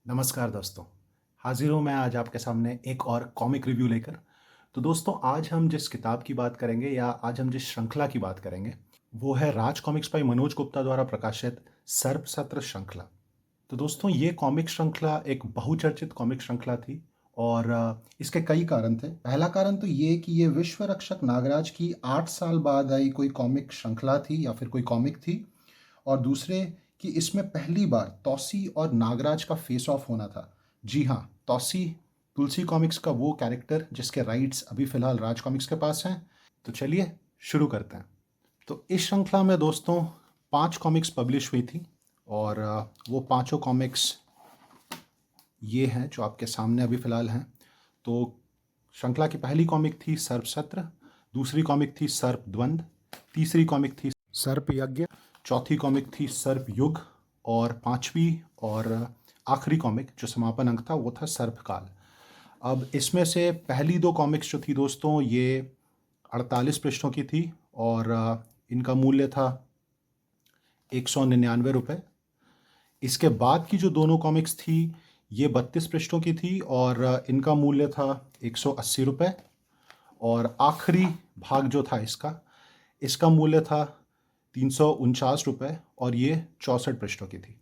नमस्कार दोस्तों। हाजिर हूँ मैं आज आपके सामने एक और कॉमिक रिव्यू लेकर। तो दोस्तों, आज हम जिस किताब की बात करेंगे या आज हम जिस श्रृंखला की बात करेंगे वो है राज कॉमिक्स बाय मनोज गुप्ता द्वारा प्रकाशित सर्पसत्र श्रृंखला। तो दोस्तों, ये कॉमिक श्रृंखला एक बहुचर्चित कॉमिक श्रृंखला थी और इसके कई कारण थे। पहला कारण तो ये कि ये विश्व रक्षक नागराज की 8 साल बाद आई कोई कॉमिक श्रृंखला थी या फिर कोई कॉमिक थी। और दूसरे कि इसमें पहली बार तौसी और नागराज का फेस ऑफ होना था। जी हाँ, तौसी तुलसी कॉमिक्स का वो कैरेक्टर जिसके राइट्स अभी फ़िलहाल राज कॉमिक्स के पास हैं। तो चलिए शुरू करते हैं। तो इस श्रृंखला में दोस्तों 5 कॉमिक्स पब्लिश हुई थी और वो पाँचों कॉमिक्स ये हैं जो आपके सामने अभी फ़िलहाल हैं। तो श्रृंखला की पहली कॉमिक थी सर्पसत्र, दूसरी कॉमिक थी सर्प द्वंद, तीसरी कॉमिक थी सर्प यज्ञ, चौथी कॉमिक थी सर्प युग और पांचवी और आखिरी कॉमिक जो समापन अंक था वो था सर्पकाल। अब इसमें से पहली दो कॉमिक्स जो थी दोस्तों ये 48 पृष्ठों की थी और इनका मूल्य था 199 रुपये। इसके बाद की जो दोनों कॉमिक्स थी ये 32 पृष्ठों की थी और इनका मूल्य था 180 रुपये। और आखिरी भाग जो था इसका मूल्य था 349 रुपये और ये 64 पृष्ठों की थी।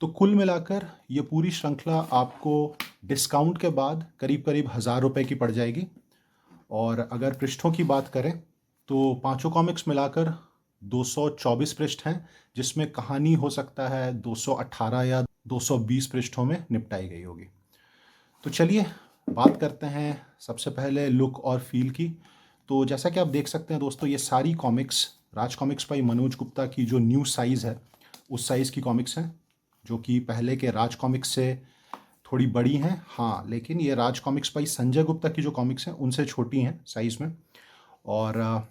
तो कुल मिलाकर ये पूरी श्रृंखला आपको डिस्काउंट के बाद करीब करीब 1000 रुपये की पड़ जाएगी। और अगर पृष्ठों की बात करें तो पांचों कॉमिक्स मिलाकर 224 पृष्ठ हैं, जिसमें कहानी हो सकता है 218 या 220 पृष्ठों में निपटाई गई होगी। तो चलिए बात करते हैं सबसे पहले लुक और फील की। तो जैसा कि आप देख सकते हैं दोस्तों, ये सारी कॉमिक्स राज कॉमिक्स बाय मनोज गुप्ता की जो न्यू साइज़ है उस साइज़ की कॉमिक्स हैं, जो कि पहले के राज कॉमिक्स से थोड़ी बड़ी हैं। हाँ, लेकिन ये राज कॉमिक्स बाय संजय गुप्ता की जो कॉमिक्स हैं उनसे छोटी हैं साइज़ में। और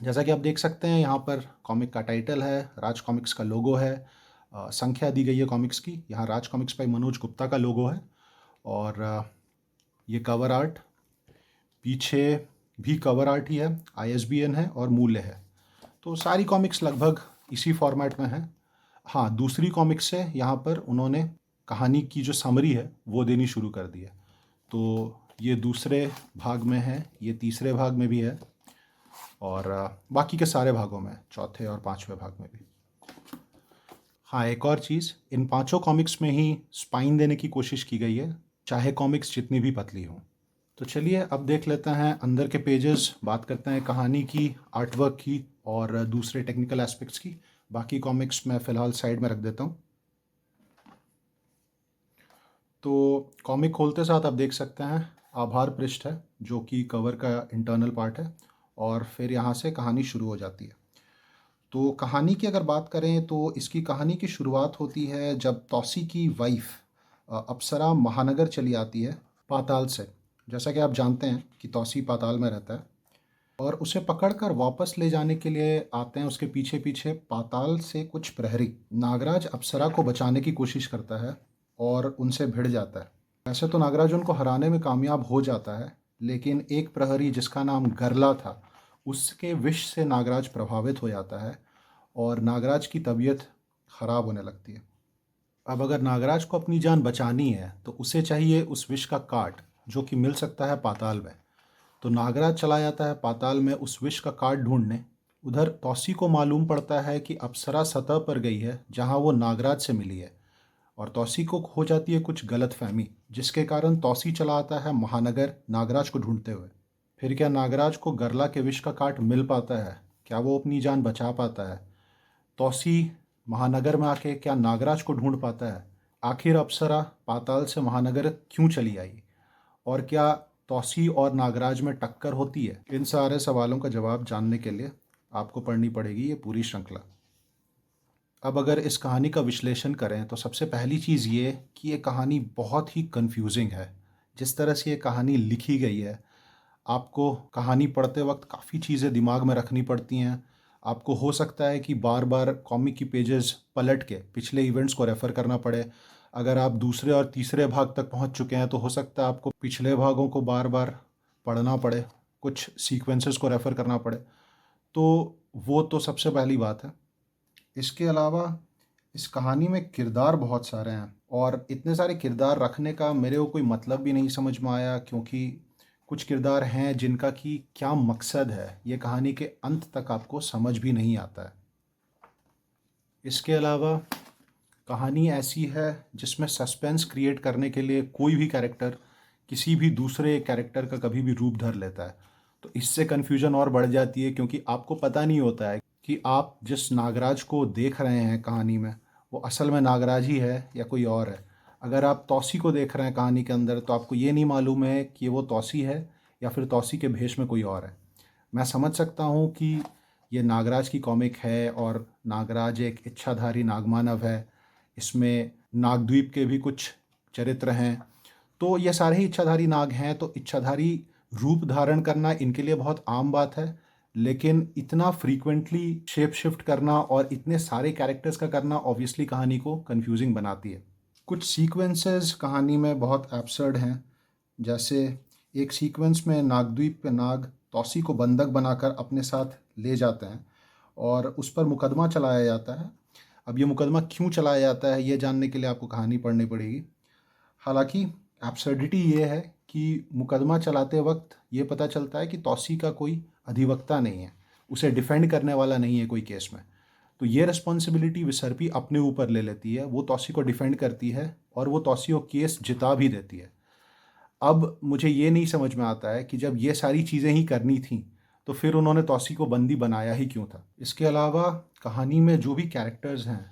जैसा कि आप देख सकते हैं यहाँ पर कॉमिक का टाइटल है, राज कॉमिक्स का लोगो है, संख्या दी गई है कॉमिक्स की, यहाँ राज कॉमिक्स बाय मनोज गुप्ता का लोगो है। और ये कवर आर्ट, पीछे भी कवर आर्ट ही है, ISBN है और मूल्य है। तो सारी कॉमिक्स लगभग इसी फॉर्मेट में हैं। हाँ, दूसरी कॉमिक्स से यहाँ पर उन्होंने कहानी की जो समरी है वो देनी शुरू कर दी है। तो ये दूसरे भाग में है, ये तीसरे भाग में भी है और बाकी के सारे भागों में, चौथे और पांचवें भाग में भी। हाँ, एक और चीज़, इन पांचों कॉमिक्स में ही स्पाइन देने की कोशिश की गई है, चाहे कॉमिक्स जितनी भी पतली हों। तो चलिए अब देख लेते हैं अंदर के पेजेस, बात करते हैं कहानी की, आर्टवर्क की और दूसरे टेक्निकल एस्पेक्ट्स की। बाकी कॉमिक्स मैं फ़िलहाल साइड में रख देता हूँ। तो कॉमिक खोलते साथ आप देख सकते हैं आभार पृष्ठ है जो कि कवर का इंटरनल पार्ट है और फिर यहाँ से कहानी शुरू हो जाती है। तो कहानी की अगर बात करें तो इसकी कहानी की शुरुआत होती है जब तौसी की वाइफ अप्सरा महानगर चली आती है पाताल से। जैसा कि आप जानते हैं कि तौसी पाताल में रहता है और उसे पकड़कर वापस ले जाने के लिए आते हैं। उसके पीछे पीछे पाताल से कुछ प्रहरी। नागराज अप्सरा को बचाने की कोशिश करता है और उनसे भिड़ जाता है। वैसे तो नागराज उनको हराने में कामयाब हो जाता है, लेकिन एक प्रहरी जिसका नाम गरला था उसके विष से नागराज प्रभावित हो जाता है और नागराज की तबीयत ख़राब होने लगती है। अब अगर नागराज को अपनी जान बचानी है तो उसे चाहिए उस विष का काट जो कि मिल सकता है पाताल में। तो नागराज चला जाता है पाताल में उस विष का काट ढूंढने। उधर तौसी को मालूम पड़ता है कि अप्सरा सतह पर गई है जहां वो नागराज से मिली है और तौसी को हो जाती है कुछ गलतफहमी, जिसके कारण तौसी चला आता है महानगर नागराज को ढूंढते हुए। फिर क्या नागराज को गरला के विष का काट मिल पाता है? क्या वो अपनी जान बचा पाता है? तौसी महानगर में आके क्या नागराज को ढूंढ पाता है? आखिर अप्सरा पाताल से महानगर क्यों चली आई? और क्या तौसी और नागराज में टक्कर होती है? इन सारे सवालों का जवाब जानने के लिए आपको पढ़नी पड़ेगी ये पूरी श्रृंखला। अब अगर इस कहानी का विश्लेषण करें तो सबसे पहली चीज़ ये कि ये कहानी बहुत ही कंफ्यूजिंग है। जिस तरह से ये कहानी लिखी गई है, आपको कहानी पढ़ते वक्त काफ़ी चीज़ें दिमाग में रखनी पड़ती हैं। आपको हो सकता है कि बार बार कॉमिक की पेजेस पलट के पिछले इवेंट्स को रेफ़र करना पड़े। अगर आप दूसरे और तीसरे भाग तक पहुंच चुके हैं तो हो सकता है आपको पिछले भागों को बार बार पढ़ना पड़े, कुछ सीक्वेंसेस को रेफ़र करना पड़े। तो वो तो सबसे पहली बात है। इसके अलावा इस कहानी में किरदार बहुत सारे हैं और इतने सारे किरदार रखने का मेरे को कोई मतलब भी नहीं समझ में आया, क्योंकि कुछ किरदार हैं जिनका कि क्या मकसद है ये कहानी के अंत तक आपको समझ भी नहीं आता है। इसके अलावा कहानी ऐसी है जिसमें सस्पेंस क्रिएट करने के लिए कोई भी कैरेक्टर किसी भी दूसरे कैरेक्टर का कभी भी रूप धर लेता है, तो इससे कन्फ्यूजन और बढ़ जाती है, क्योंकि आपको पता नहीं होता है कि आप जिस नागराज को देख रहे हैं कहानी में वो असल में नागराज ही है या कोई और है। अगर आप तौसी को देख रहे हैं कहानी के अंदर तो आपको ये नहीं मालूम है कि वो तौसी है या फिर तौसी के भेष में कोई और है। मैं समझ सकता हूँ कि ये नागराज की कॉमिक है और नागराज एक इच्छाधारी नागमानव है, इसमें नागद्वीप के भी कुछ चरित्र हैं, तो ये सारे ही इच्छाधारी नाग हैं, तो इच्छाधारी रूप धारण करना इनके लिए बहुत आम बात है। लेकिन इतना फ्रीक्वेंटली शेप शिफ्ट करना और इतने सारे कैरेक्टर्स का करना ऑब्वियसली कहानी को कंफ्यूजिंग बनाती है। कुछ सीक्वेंसेस कहानी में बहुत एब्सर्ड हैं, जैसे एक सीक्वेंस में नागद्वीप पे नाग तौसी को बंधक बनाकर अपने साथ ले जाते हैं और उस पर मुकदमा चलाया जाता है। अब ये मुकदमा क्यों चलाया जाता है ये जानने के लिए आपको कहानी पढ़नी पड़ेगी। हालांकि एब्सर्डिटी ये है कि मुकदमा चलाते वक्त ये पता चलता है कि तौसी का कोई अधिवक्ता नहीं है, उसे डिफेंड करने वाला नहीं है कोई केस में, तो ये रिस्पॉन्सिबिलिटी विसर्पी अपने ऊपर ले लेती है, वो तौसी को डिफेंड करती है और वो तौसी को केस जिता भी देती है। अब मुझे ये नहीं समझ में आता है कि जब ये सारी चीज़ें ही करनी थी तो फिर उन्होंने तौसी को बंदी बनाया ही क्यों था। इसके अलावा कहानी में जो भी कैरेक्टर्स हैं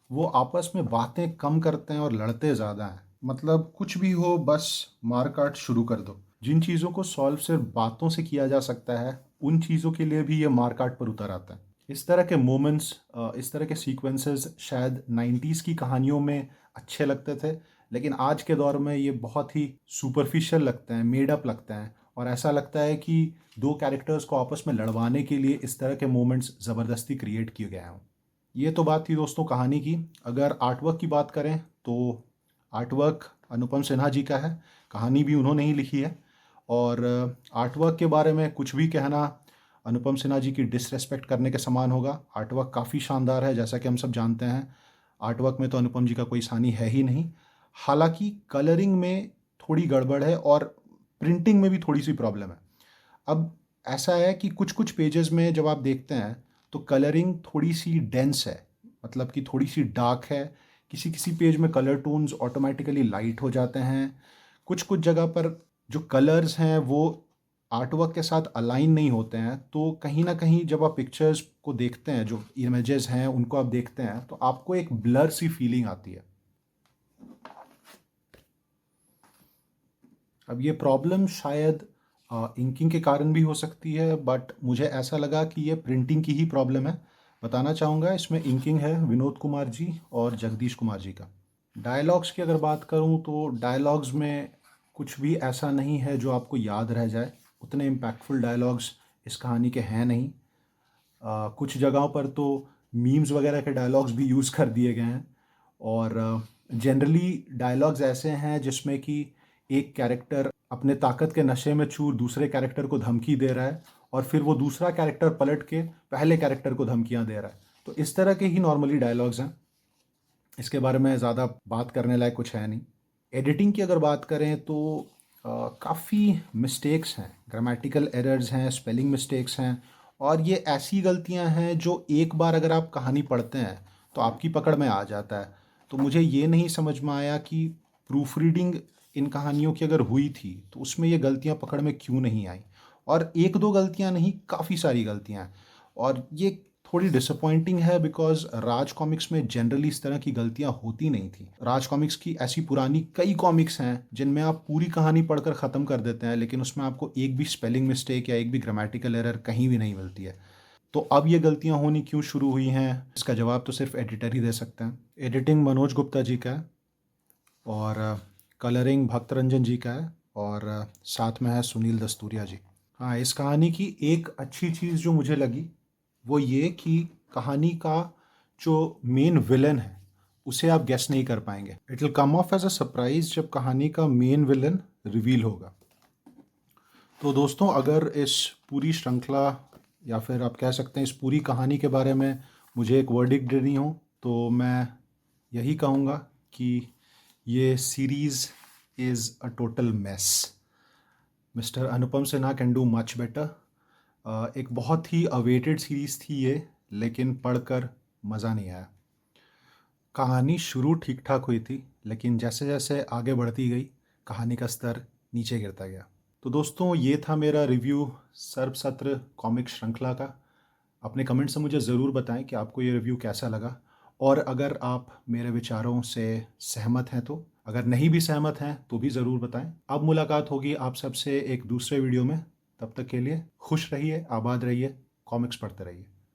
वो आपस में बातें कम करते हैं और लड़ते ज़्यादा हैं। मतलब कुछ भी हो बस मार काट शुरू कर दो। जिन चीज़ों को सॉल्व सिर्फ बातों से किया जा सकता है उन चीज़ों के लिए भी ये मार काट पर उतर आता है। इस तरह के मोमेंट्स, इस तरह के सीक्वेंसेस शायद 90s की कहानियों में अच्छे लगते थे, लेकिन आज के दौर में ये बहुत ही सुपरफिशियल लगते हैं, मेड अप लगते हैं, और ऐसा लगता है कि दो कैरेक्टर्स को आपस में लड़वाने के लिए इस तरह के मोमेंट्स ज़बरदस्ती क्रिएट किए गए हैं। ये तो बात थी दोस्तों कहानी की। अगर आर्टवर्क की बात करें तो आर्टवर्क अनुपम सिन्हा जी का है, कहानी भी उन्होंने ही लिखी है, और आर्टवर्क के बारे में कुछ भी कहना अनुपम सिन्हा जी की डिसरेस्पेक्ट करने के समान होगा। आर्टवर्क काफ़ी शानदार है, जैसा कि हम सब जानते हैं। आर्टवर्क में तो अनुपम जी का कोई सानी है ही नहीं। हालांकि कलरिंग में थोड़ी गड़बड़ है और प्रिंटिंग में भी थोड़ी सी प्रॉब्लम है। अब ऐसा है कि कुछ कुछ पेजेस में जब आप देखते हैं तो कलरिंग थोड़ी सी डेंस है, मतलब कि थोड़ी सी डार्क है। किसी किसी पेज में कलर टोन्स ऑटोमेटिकली लाइट हो जाते हैं। कुछ कुछ जगह पर जो कलर्स हैं वो आर्टवर्क के साथ अलाइन नहीं होते हैं, तो कहीं ना कहीं जब आप पिक्चर्स को देखते हैं, जो इमेजेस हैं उनको आप देखते हैं, तो आपको एक ब्लर सी फीलिंग आती है। अब ये प्रॉब्लम शायद इंकिंग के कारण भी हो सकती है, बट मुझे ऐसा लगा कि ये प्रिंटिंग की ही प्रॉब्लम है। बताना चाहूँगा इसमें इंकिंग है विनोद कुमार जी और जगदीश कुमार जी का। डायलॉग्स की अगर बात करूँ तो डायलॉग्स में कुछ भी ऐसा नहीं है जो आपको याद रह जाए। उतने इम्पैक्टफुल डायलॉग्स इस कहानी के हैं नहीं। कुछ जगहों पर तो मीम्स वगैरह के डायलॉग्स भी यूज़ कर दिए गए हैं, और जनरली डायलॉग्स ऐसे हैं जिसमें कि एक कैरेक्टर अपने ताकत के नशे में चूर दूसरे कैरेक्टर को धमकी दे रहा है और फिर वो दूसरा कैरेक्टर पलट के पहले कैरेक्टर को धमकियां दे रहा है। तो इस तरह के ही नॉर्मली डायलॉग्स हैं, इसके बारे में ज़्यादा बात करने लायक कुछ है नहीं। एडिटिंग की अगर बात करें तो काफ़ी मिस्टेक्स हैं, ग्रामेटिकल एरर्स हैं, स्पेलिंग मिस्टेक्स हैं, और ये ऐसी गलतियां हैं जो एक बार अगर आप कहानी पढ़ते हैं तो आपकी पकड़ में आ जाता है। तो मुझे ये नहीं समझ में आया कि प्रूफ रीडिंग इन कहानियों की अगर हुई थी तो उसमें ये गलतियां पकड़ में क्यों नहीं आई। और एक दो गलतियां नहीं, काफ़ी सारी गलतियां हैं, और ये थोड़ी डिसअपॉइंटिंग है बिकॉज राज कॉमिक्स में जनरली इस तरह की गलतियां होती नहीं थी। राज कॉमिक्स की ऐसी पुरानी कई कॉमिक्स हैं जिनमें आप पूरी कहानी पढ़कर ख़त्म कर देते हैं, लेकिन उसमें आपको एक भी स्पेलिंग मिस्टेक या एक भी ग्रामेटिकल एरर कहीं भी नहीं मिलती है। तो अब ये गलतियां होनी क्यों शुरू हुई हैं, इसका जवाब तो सिर्फ एडिटर ही दे सकते हैं। एडिटिंग मनोज गुप्ता जी का है, और कलरिंग भक्त रंजन जी का है, और साथ में है सुनील दस्तूरिया जी। हाँ, इस कहानी की एक अच्छी चीज़ जो मुझे लगी वो ये कि कहानी का जो मेन विलन है उसे आप गेस नहीं कर पाएंगे। It will come off as a surprise जब कहानी का मेन विलन रिवील होगा। तो दोस्तों, अगर इस पूरी श्रृंखला या फिर आप कह सकते हैं इस पूरी कहानी के बारे में मुझे एक वर्डिक्ट देनी हो तो मैं यही कहूँगा कि ये series is a total mess. Mister Anupam Sinha can do much better. एक बहुत ही अवेटेड सीरीज़ थी ये, लेकिन पढ़कर मज़ा नहीं आया। कहानी शुरू ठीक ठाक हुई थी, लेकिन जैसे जैसे आगे बढ़ती गई कहानी का स्तर नीचे गिरता गया। तो दोस्तों, ये था मेरा रिव्यू सर्पसत्र कॉमिक श्रृंखला का। अपने कमेंट से मुझे ज़रूर बताएं कि आपको ये रिव्यू कैसा लगा, और अगर आप मेरे विचारों से सहमत हैं तो। अगर नहीं भी सहमत हैं तो भी ज़रूर बताएं। अब मुलाकात होगी आप सबसे एक दूसरे वीडियो में। तब तक के लिए खुश रहिए, आबाद रहिए, कॉमिक्स पढ़ते रहिए।